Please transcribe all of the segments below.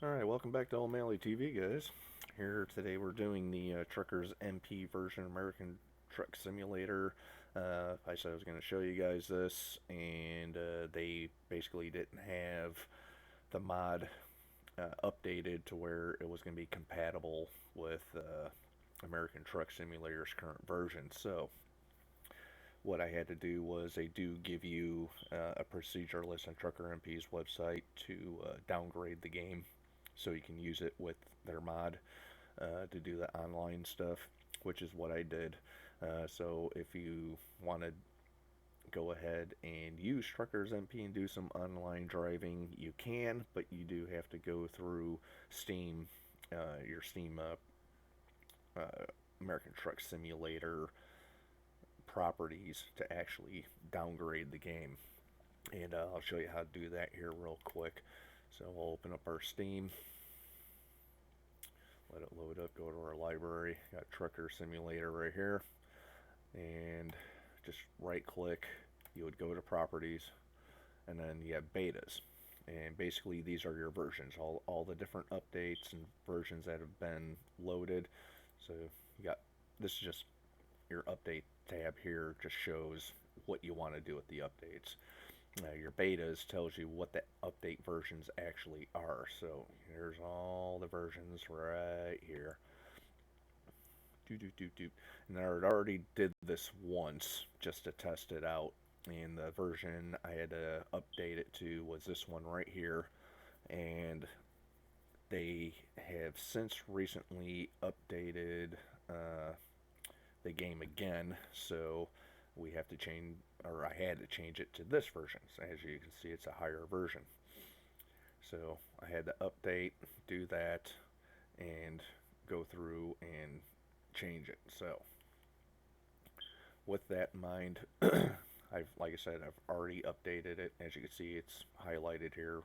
Alright, welcome back to Old Mally TV, guys. Here today we're doing the Truckers MP version American Truck Simulator. I said I was going to show you guys this, and they basically didn't have the mod updated to where it was going to be compatible with American Truck Simulator's current version. So, what I had to do was they do give you a procedure list on Trucker MP's website to downgrade the game so you can use it with their mod to do the online stuff, which is what I did. So if you want to go ahead and use Truckers MP and do some online driving, you can, but you do have to go through Steam, your Steam American Truck Simulator properties to actually downgrade the game. And I'll show you how to do that here real quick. So we'll open up our Steam, let it load up, go to our library, got Trucker Simulator right here, and just right click, you would go to properties, and then you have betas. And basically these are your versions, all the different updates and versions that have been loaded. So you got, this is just your update tab here, just shows what you want to do with the updates. Your betas tells you what the update versions actually are. So here's all the versions right here. And I already did this once just to test it out. And the version I had to update it to was this one right here. And they have since recently updated the game again. So we have to change, or I had to change it to this version. So as you can see, it's a higher version. So I had to update, do that, and go through and change it. So with that in mind, like I said, I've already updated it. As you can see, it's highlighted here,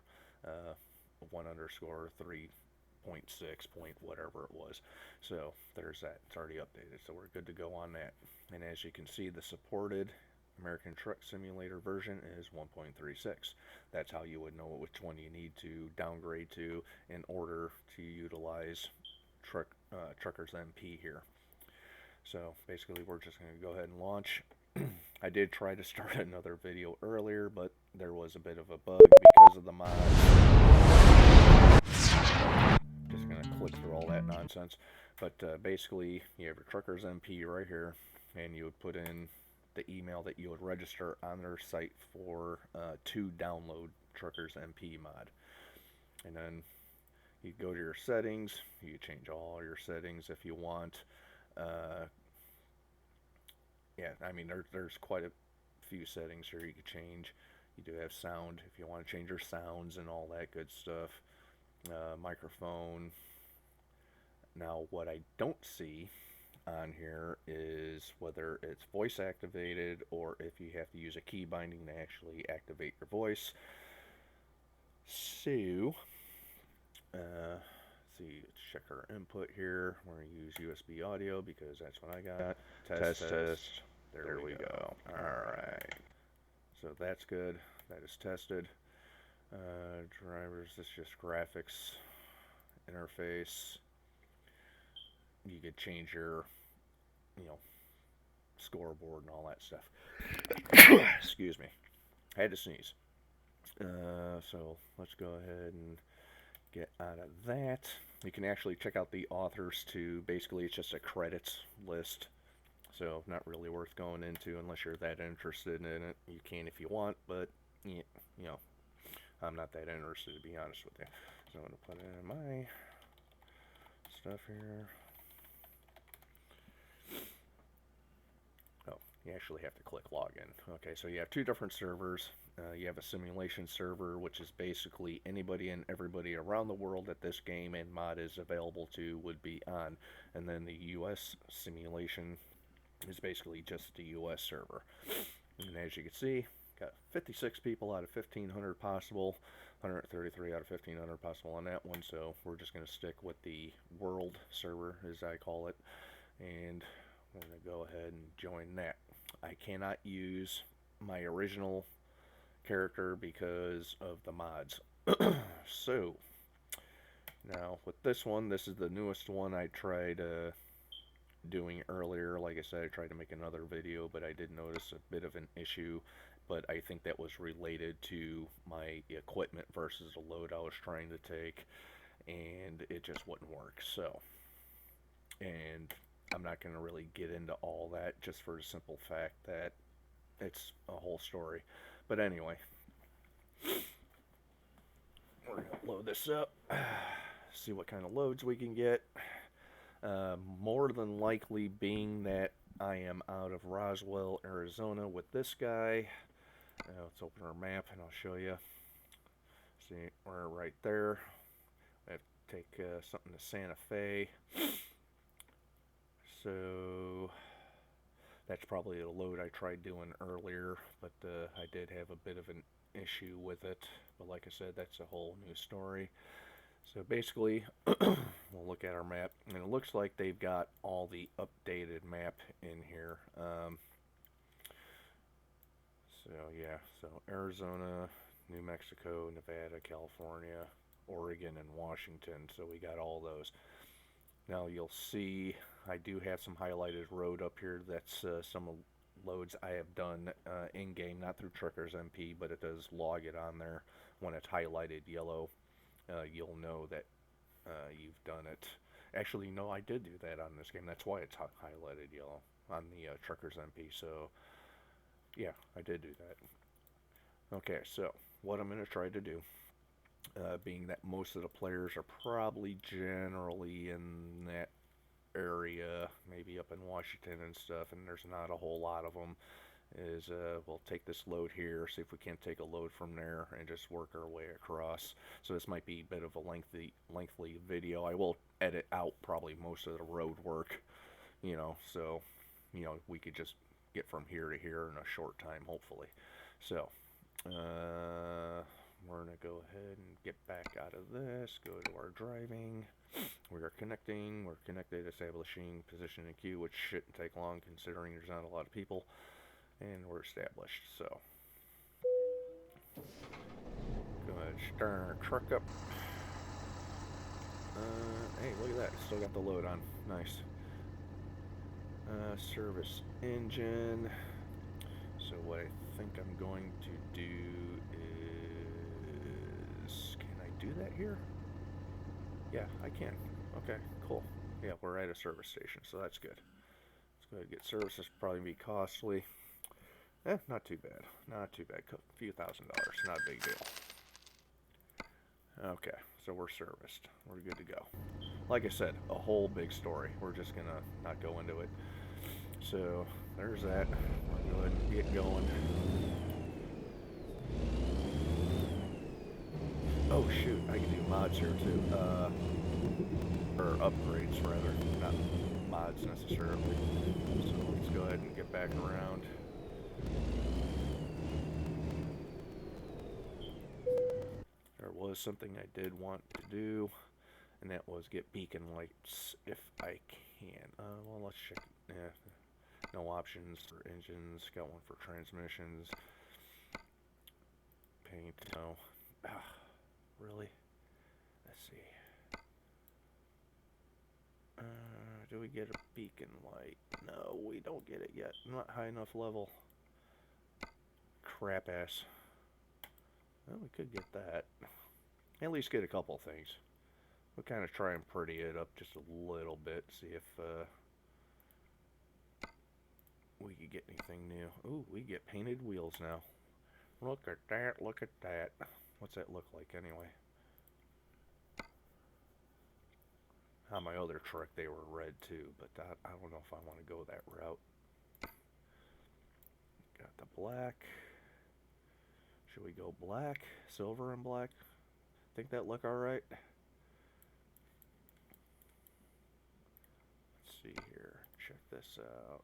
1_3.6 point whatever it was. So there's that. It's already updated. So we're good to go on that. And as you can see, the supported American Truck Simulator version is 1.36. That's how you would know which one you need to downgrade to in order to utilize Truckers MP here. So basically we're just going to go ahead and launch. I did try to start another video earlier, but there was a bit of a bug because of the mod. Just going to click through all that nonsense. But basically, you have your Truckers MP right here, and you would put in the email that you would register on their site for to download Truckers MP mod. And then you go to your settings, you change all your settings if you want. Yeah, I mean, there's quite a few settings here you could change. You do have sound if you want to change your sounds and all that good stuff. Microphone. Now, what I don't see on here is whether it's voice activated or if you have to use a key binding to actually activate your voice. So, see, let's check our input here. We're going to use USB audio because that's what I got. Test. There we go. Alright. So that's good. That is tested. Drivers, this is just graphics interface. You could change your, scoreboard and all that stuff. Excuse me. I had to sneeze. So let's go ahead and get out of that. You can actually check out the authors too. Basically, it's just a credits list. So not really worth going into unless you're that interested in it. You can if you want, but I'm not that interested, to be honest with you. So I'm going to put in my stuff here. Oh, you actually have to click login. Okay, so you have two different servers. You have a simulation server, which is basically anybody and everybody around the world that this game and mod is available to would be on. And then the US simulation is basically just the US server. And as you can see, got 56 people out of 1,500 possible, 133 out of 1,500 possible on that one. So we're just going to stick with the world server, as I call it, and we're going to go ahead and join that. I cannot use my original character because of the mods. So Now with this one, this is the newest one I tried doing earlier. Like I said, I tried to make another video, but I did notice a bit of an issue, but I think that was related to my equipment versus the load I was trying to take, and it just wouldn't work. So, and I'm not going to really get into all that, just for the simple fact that it's a whole story. But anyway, we're going to load this up, see what kind of loads we can get. More than likely, being that I am out of Roswell, Arizona with this guy. Let's open our map and I'll show you. See, we're right there. I have to take something to Santa Fe. So that's probably a load I tried doing earlier, but I did have a bit of an issue with it. But like I said, that's a whole new story. So basically, we'll look at our map, and it looks like they've got all the updated map in here. So yeah, so Arizona, New Mexico, Nevada, California, Oregon, and Washington. So we got all those. Now you'll see I do have some highlighted road up here. That's some loads I have done in-game, not through TruckersMP, but it does log it on there. When it's highlighted yellow, you'll know that you've done it. Actually, no, I did do that on this game. That's why it's highlighted yellow on the TruckersMP. So, yeah, I did do that. Okay, so what I'm going to try to do, being that most of the players are probably generally in that area, maybe up in Washington and stuff, and there's not a whole lot of them, is we'll take this load here, see if we can't take a load from there and just work our way across. So this might be a bit of a lengthy video. I will edit out probably most of the road work, so we could just get from here to here in a short time, hopefully. So we're gonna go ahead and get back out of this, go to our driving. We are connecting, we're connected, establishing position and queue, which shouldn't take long considering there's not a lot of people. And we're established, so go ahead and start our truck up. Hey, look at that, still got the load on, nice. Service engine. So what I think I'm going to do is, can I do that here? Yeah, I can. Okay, cool. Yeah, we're at a service station, so that's good. Let's go ahead and get service. This will probably be costly. Not too bad. Not too bad. A few $1,000s. Not a big deal. Okay, so we're serviced. We're good to go. Like I said, a whole big story. We're just gonna not go into it. So there's that. We'll go ahead and get going. Oh shoot, I can do mods here too. Or upgrades rather, not mods necessarily. So let's go ahead and get back around. There was something I did want to do, and that was get beacon lights if I can. Well, let's check. Yeah, no options for engines. Got one for transmissions. Paint, no. Really? Let's see. Do we get a beacon light? No, we don't get it yet. Not high enough level. Crap ass. Well, we could get that. At least get a couple things. We'll kind of try and pretty it up just a little bit. See if we could get anything new. Ooh, we get painted wheels now. Look at that, look at that. What's that look like anyway? On my other truck they were red too, but I don't know if I want to go that route. Got the black. Should we go black? Silver and black? Think that look alright? Let's see here. Check this out.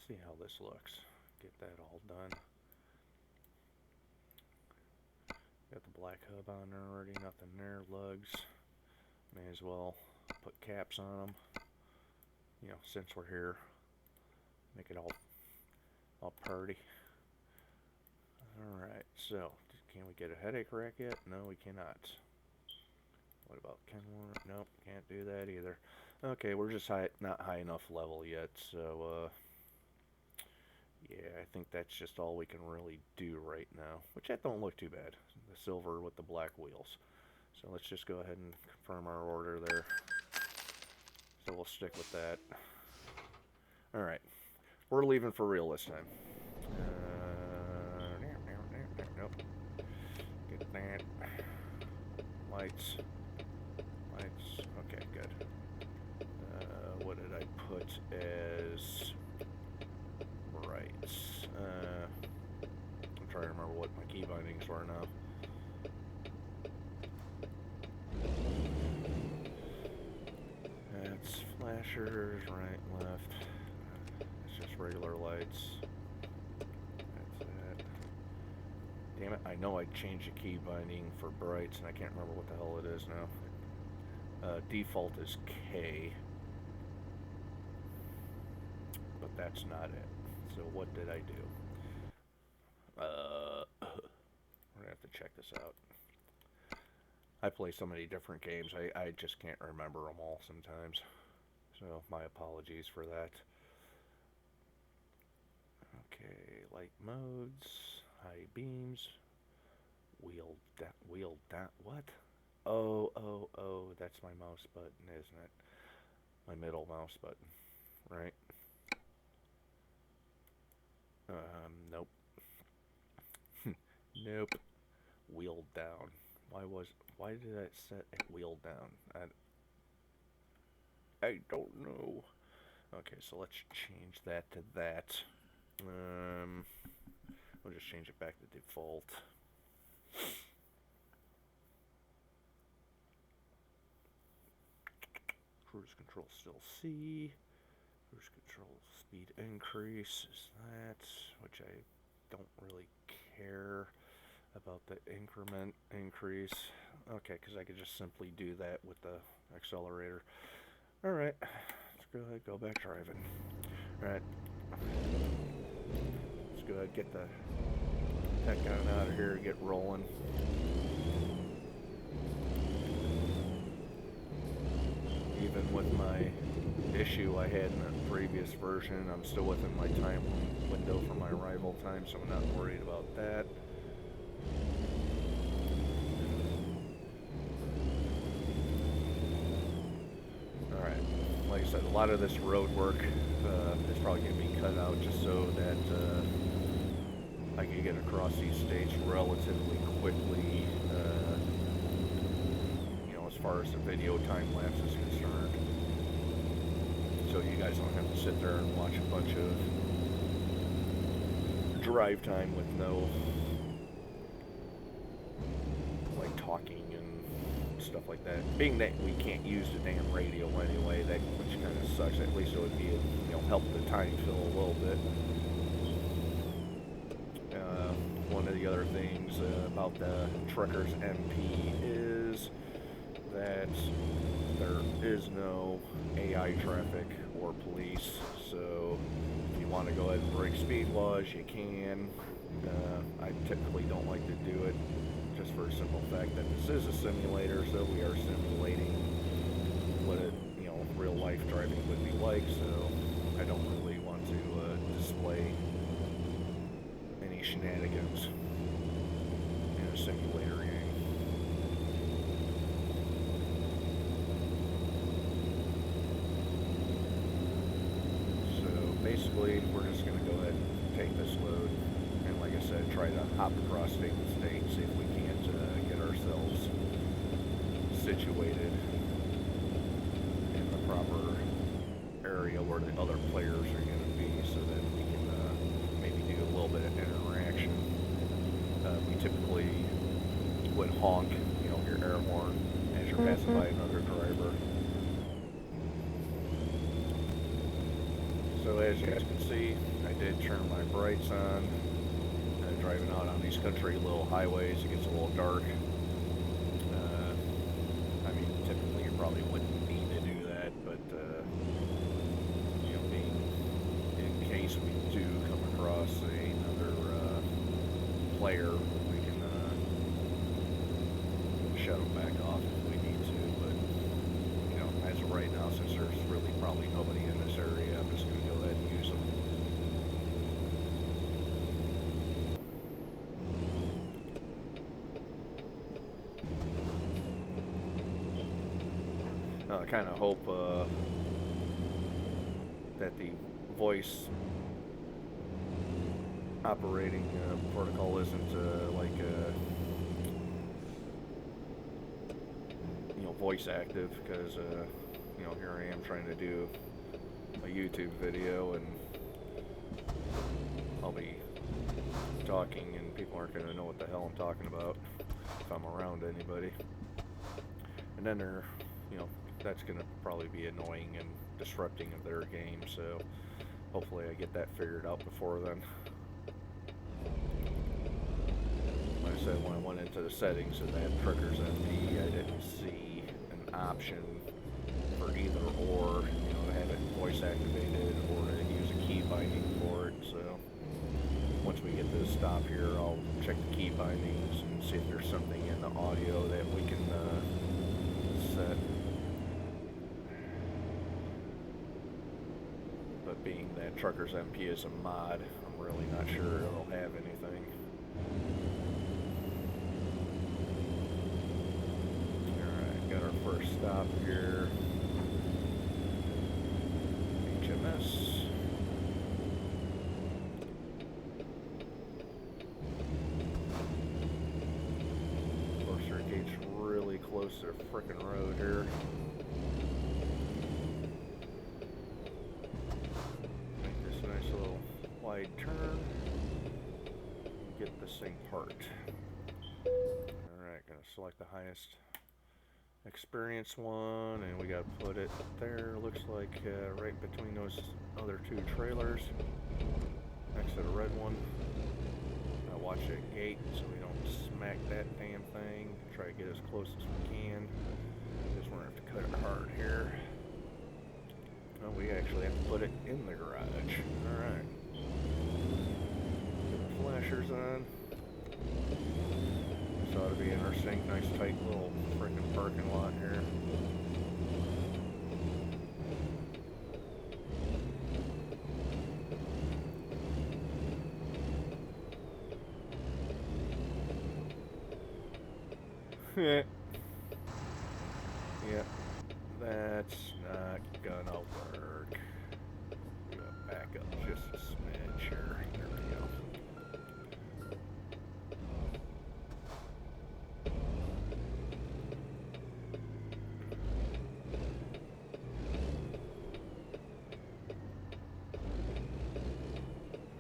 See how this looks. Get that all done. Got the black hub on there already, nothing there. Lugs. May as well put caps on them. Since we're here. Make it all I'll party. Alright, so, can we get a headache rack yet? No, we cannot. What about Ken Warner? Nope, can't do that either. Okay, we're just not high enough level yet, so, yeah, I think that's just all we can really do right now. Which that don't look too bad. The silver with the black wheels. So let's just go ahead and confirm our order there. So we'll stick with that. Alright. We're leaving for real this time. Nope. Get that. Lights. Lights. Okay, good. What did I put as brights? I'm trying to remember what my key bindings were now. That's flashers, right, left. It's just regular lights. That's that. Damn it, I know I changed the key binding for brights, and I can't remember what the hell it is now. Default is K. But that's not it. So what did I do? We're gonna have to check this out. I play so many different games, I just can't remember them all sometimes. So my apologies for that. Okay, light modes, high beams, wheel down, what? Oh, that's my mouse button, isn't it? My middle mouse button, right? Nope. Nope. Wheel down. Why did I set a wheel down? I don't know. Okay, so let's change that to that. We'll just change it back to default. Cruise control still C. Cruise control speed increase is that, which I don't really care about the increment increase. Okay, because I could just simply do that with the accelerator. Alright, let's go ahead, go back driving. Alright. Let's go ahead, get the heck out of here, get rolling. Even with my issue I had in the previous version, I'm still within my time window for my arrival time, so I'm not worried about that. Alright, like I said, a lot of this road work is probably going to be cut out just so that I can get across these states relatively quickly, you know, as far as the video time lapse is concerned. So you guys don't have to sit there and watch a bunch of drive time with no, like, talking and stuff like that. Being that we can't use the damn radio anyway, that which kind of sucks. At least it would be, you know, help the time fill a little bit. One of the other things about the TruckersMP is that there is no AI traffic or police, so if you want to go ahead and break speed laws, you can. I typically don't like to do it, just for a simple fact that this is a simulator, so we are simulating what a, you know, real life driving would be like, so I don't really want to display any shenanigans in a simulator game. Basically, we're just going to go ahead and take this load and, like I said, try to hop across state to state, see if we can't get ourselves situated in the proper area where the other players are going to be, so that we can maybe do a little bit of interaction. We typically would honk, you know, your air horn as you're passing by another driver. So as you guys can see, I did turn my brights on. Driving out on these country little highways, it gets a little dark. I mean, typically you probably wouldn't need to do that, but you know, in case we do come across flare, we can shut them back off if we need to. But you know, as of right now, since there's really probably nobody in this area, I'm just going to go ahead and use them. I kind of hope that the voice operating protocol isn't like you know, voice active, because you know, here I am trying to do a YouTube video and I'll be talking and people aren't going to know what the hell I'm talking about if I'm around anybody. And then they're, you know, that's going to probably be annoying and disrupting of their game, so hopefully I get that figured out before then. Like I said, when I went into the settings of that TruckersMP, I didn't see an option for either or, you know, to have it voice activated or to use a key binding for it. So once we get to the stop here, I'll check the key bindings and see if there's something in the audio that we can set. But being that TruckersMP is a mod, I'm really not sure it'll have anything. Alright, got our first stop here. HMS. Of course, our gate's really close to the frickin' road here. Wide turn, get this thing parked. Alright, gonna select the highest experience one, and we gotta put it there. Looks like right between those other two trailers, next to the red one. Now watch that gate so we don't smack that damn thing. Try to get as close as we can. Just wanna have to cut it hard here. Oh, we actually have to put it in the garage. Alright. Flashers on. This ought to be interesting. Nice tight little freaking parking lot here. Yep, that's not gonna work. We gotta back up just a smidge here. There we go.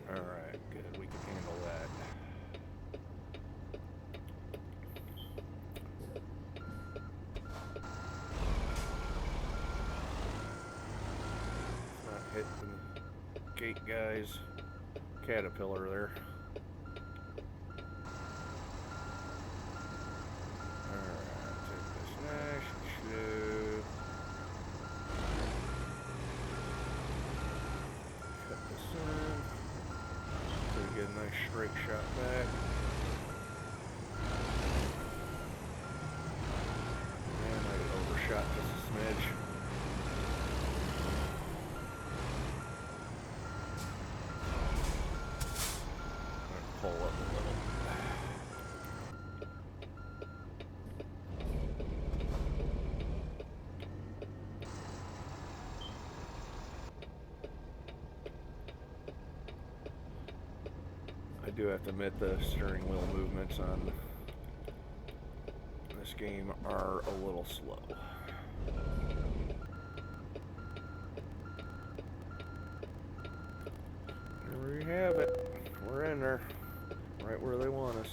Alright, good. We can handle that. Not hit the gate guy's caterpillar there. Alright, take this nice and slow. Cut this in. So we get a nice straight shot back. And I overshot just a smidge. Pull up a little. I do have to admit the steering wheel movements on this game are a little slow. There we have it. We're in there. Right where they want us.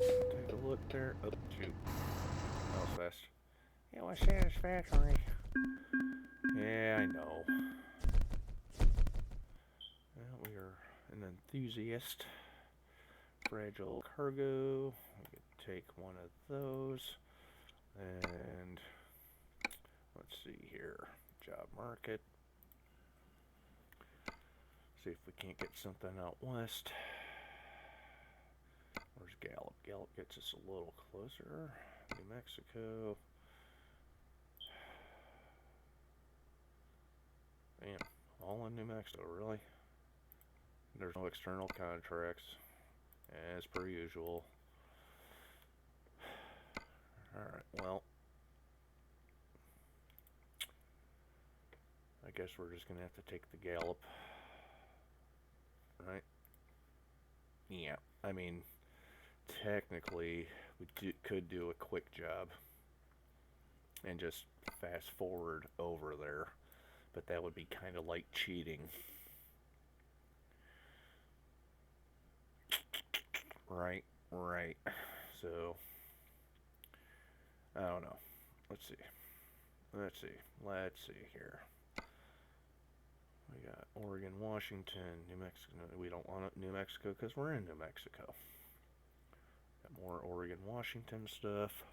Take a look there. Oh, shoot. That was fast. It was satisfactory. Yeah, I know. Well, we are an enthusiast. Fragile cargo. We could take one of those. And let's see here. Job market. See if we can't get something out west. Where's Gallup? Gallup gets us a little closer. New Mexico. Damn, all in New Mexico, really? There's no external contracts, as per usual. Alright, well, I guess we're just going to have to take the Gallup. Right? Yeah, I mean, technically, we could do a quick job and just fast forward over there, but that would be kind of like cheating. Right, right. So, I don't know. Let's see. Let's see here. We got Oregon, Washington, New Mexico. We don't want New Mexico because we're in New Mexico. Got more Oregon, Washington stuff.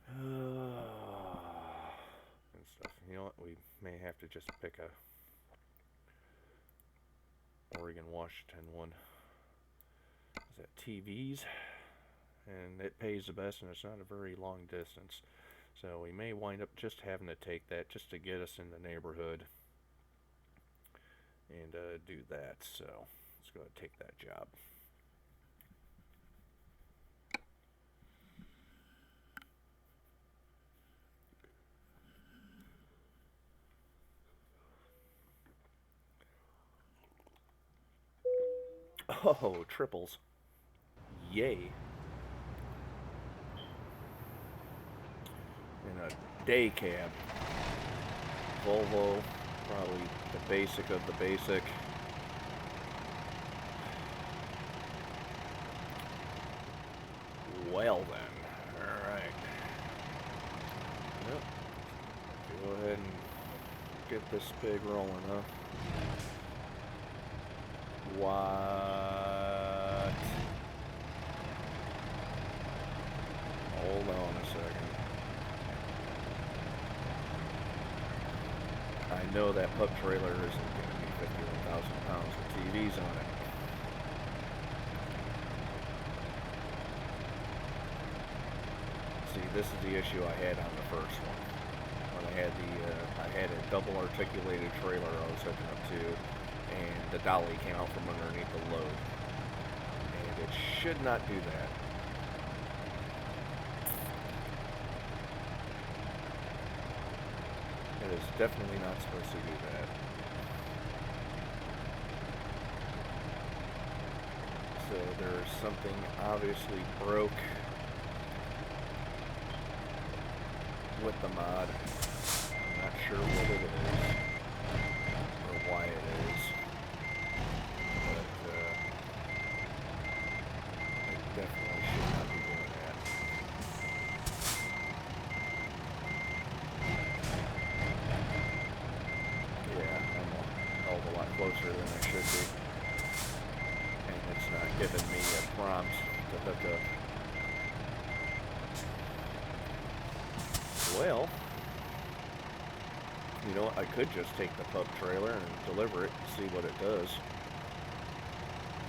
And stuff. You know what? We may have to just pick a Oregon, Washington one. Is that TVs? And it pays the best, and it's not a very long distance. So we may wind up just having to take that just to get us in the neighborhood and do that. So let's go ahead and take that job. Oh, triples. Yay. In a day cab. Volvo, probably the basic of the basic. Well then, alright. Yep. Go ahead and get this pig rolling, huh? What? Hold on a second. I know that pup trailer isn't going to be 51,000 pounds with TVs on it. See, this is the issue I had on the first one. When I had a double articulated trailer I was hooking up to, and the dolly came out from underneath the load. And it should not do that. It is definitely not supposed to do that. So there's something obviously broke with the mod. I'm not sure what it is or why it is, but it definitely should not be doing that. Yeah, I'm a hell of a lot closer than I should be, and it's not giving me a prompt to hook up. Well, you know what, I could just take the pup trailer and deliver it and see what it does.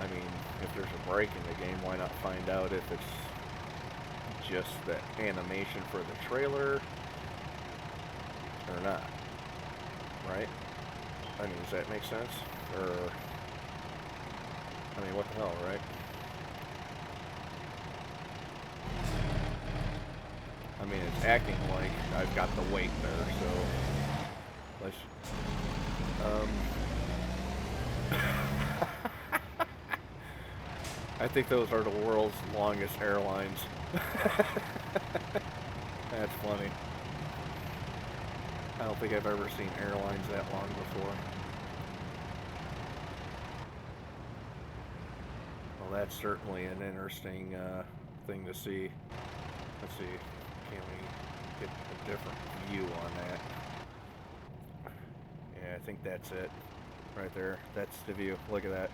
I mean, if there's a break in the game, why not find out if it's just the animation for the trailer or not, right? I mean, does that make sense? Or, I mean, what the hell, right? I mean, it's acting like I've got the weight there, so let's. I think those are the world's longest airlines. That's funny. I don't think I've ever seen airlines that long before. Well, that's certainly an interesting thing to see. Let's see. Can we get a different view on that? Yeah, I think that's it. Right there. That's the view. Look at that.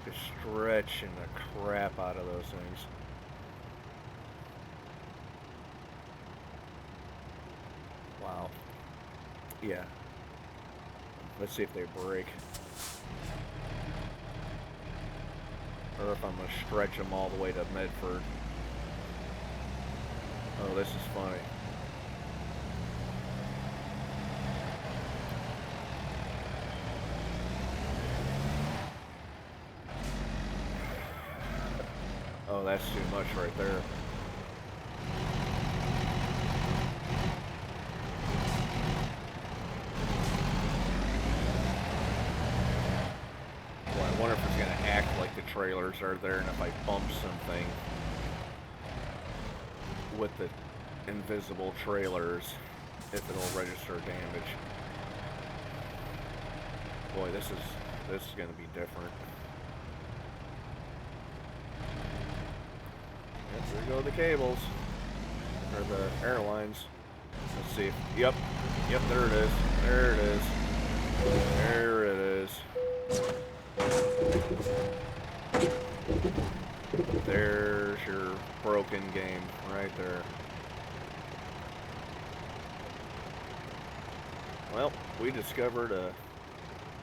Just stretching the crap out of those things. Wow. Yeah. Let's see if they break. or if I'm going to stretch them all the way to Medford. Oh, this is funny. Oh, that's too much right there. Well, I wonder if it's going to act like the trailers are there, and if I bump something with the invisible trailers, if it'll register damage. Boy, this is going to be different. Yep, there go the cables, or the airlines. Let's see. Yep, there it is. There it is. There it is. There's your broken game right there. Well, we discovered a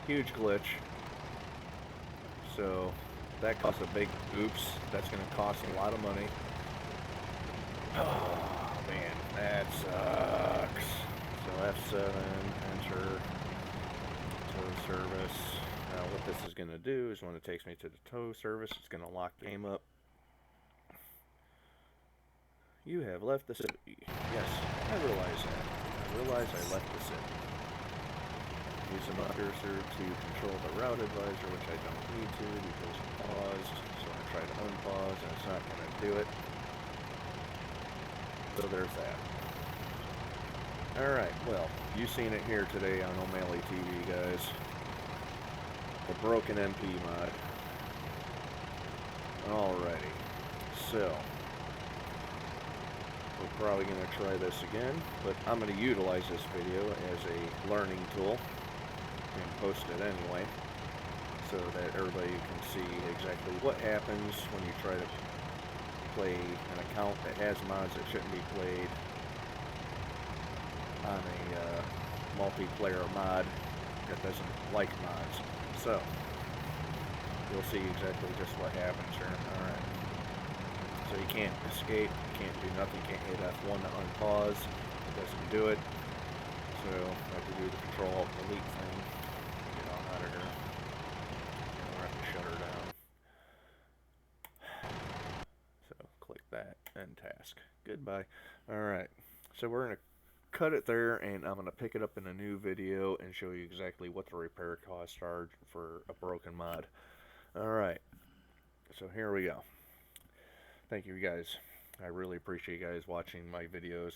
huge glitch. So that caused a big oops. That's going to cost a lot of money. Oh man, that sucks. So F7, enter tow service. Now what this is going to do is when it takes me to the tow service, it's going to lock the game up. You have left the city. Yes, I realize that. I realize I left the city. Use the cursor to control the route advisor, which I don't need to because it paused. So I try to unpause and it's not going to do it. So there's that. Alright, well, you've seen it here today on O'Malley TV, guys. The broken MP mod. Alrighty, so we're probably going to try this again, but I'm going to utilize this video as a learning tool and post it anyway, so that everybody can see exactly what happens when you try to play an account that has mods that shouldn't be played on a multiplayer mod that doesn't like mods. So you'll see exactly just what happens here. Alright. So you can't escape, you can't do nothing, you can't hit F1 to unpause. It doesn't do it. So I have to do the Control-Alt-Delete thing. Get on out of here. And we'll have to shut her down. So click that, end task. Goodbye. Alright. So we're going to cut it there, and I'm going to pick it up in a new video and show you exactly what the repair costs are for a broken mod. Alright. So here we go. Thank you guys. I really appreciate you guys watching my videos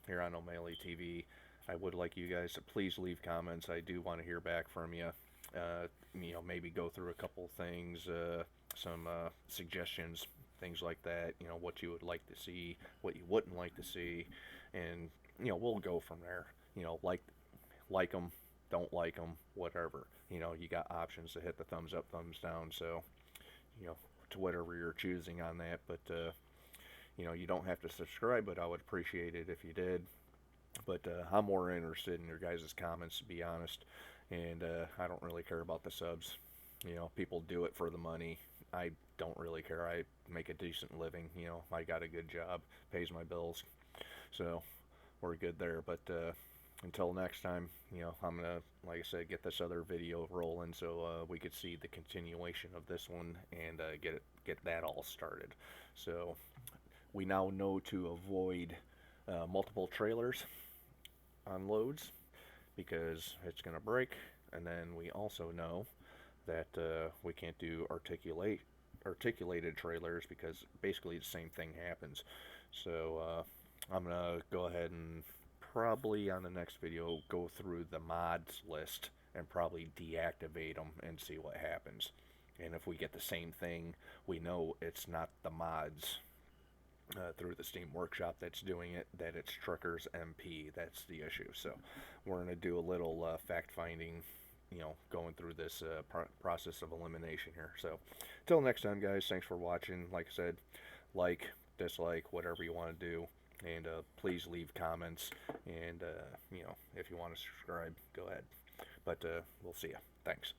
here on O'Malley TV. I would like you guys to please leave comments. I do want to hear back from you. You know, maybe go through a couple things, some suggestions, things like that. You know, what you would like to see, what you wouldn't like to see, and you know, we'll go from there. You know, like them, don't like them, whatever. You know, you got options to hit the thumbs up, thumbs down. So, you know, to whatever you're choosing on that. But you know, you don't have to subscribe, but I would appreciate it if you did. But I'm more interested in your guys' comments, to be honest. And I don't really care about the subs. You know, people do it for the money. I don't really care. I make a decent living. You know, I got a good job, pays my bills. So we're good there. But until next time, you know, I'm going to, like I said, get this other video rolling so we could see the continuation of this one and get that all started. So we now know to avoid multiple trailers on loads because it's going to break, and then we also know that we can't do articulated trailers because basically the same thing happens. So I'm going to go ahead and probably on the next video go through the mods list and probably deactivate them and see what happens. And if we get the same thing, we know it's not the mods through the Steam Workshop that's doing it, that it's TruckersMP. That's the issue. So we're going to do a little fact-finding, you know, going through this process of elimination here. So till next time, guys, thanks for watching. Like I said, like, dislike, whatever you want to do. And please leave comments. And, you know, if you want to subscribe, go ahead. But we'll see you. Thanks.